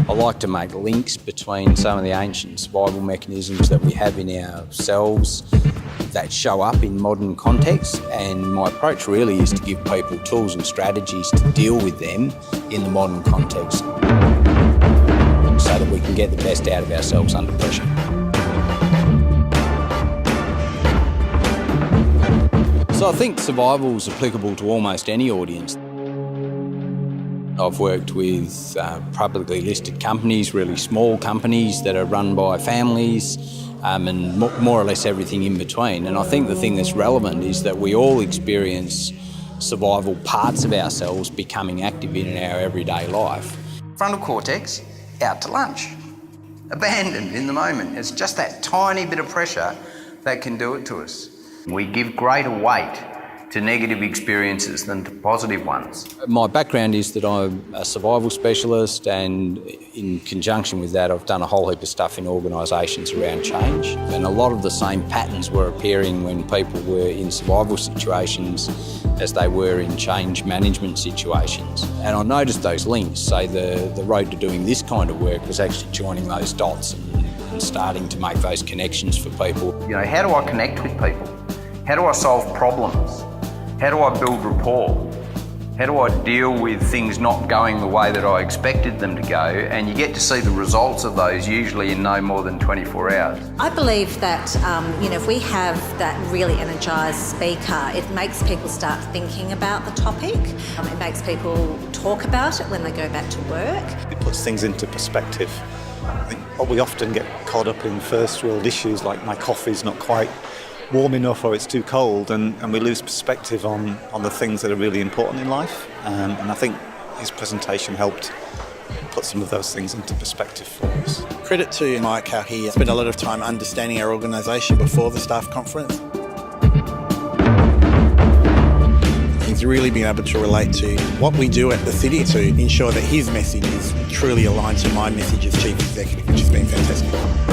I like to make links between some of the ancient survival mechanisms that we have in ourselves that show up in modern contexts, and my approach really is to give people tools and strategies to deal with them in the modern context so that we can get the best out of ourselves under pressure. So I think survival is applicable to almost any audience. I've worked with publicly listed companies, really small companies that are run by families, and more or less everything in between. And I think the thing that's relevant is that we all experience survival parts of ourselves becoming active in our everyday life. Frontal cortex, out to lunch. Abandoned in the moment. It's just that tiny bit of pressure that can do it to us. We give greater weight to negative experiences than to positive ones. My background is that I'm a survival specialist, and in conjunction with that I've done a whole heap of stuff in organisations around change, and a lot of the same patterns were appearing when people were in survival situations as they were in change management situations. And I noticed those links, so the road to doing this kind of work was actually joining those dots and starting to make those connections for people. You know, how do I connect with people? How do I solve problems? How do I build rapport? How do I deal with things not going the way that I expected them to go? And you get to see the results of those usually in no more than 24 hours. I believe that if we have that really energised speaker, it makes people start thinking about the topic. It makes people talk about it when they go back to work. It puts things into perspective. I think what we often get caught up in first world issues like my coffee's not quite warm enough or it's too cold, and we lose perspective on the things that are really important in life. And I think his presentation helped put some of those things into perspective for us. Credit to Mike, how he spent a lot of time understanding our organisation before the staff conference. He's really been able to relate to what we do at the city to ensure that his message is truly aligned to my message as Chief Executive, which has been fantastic.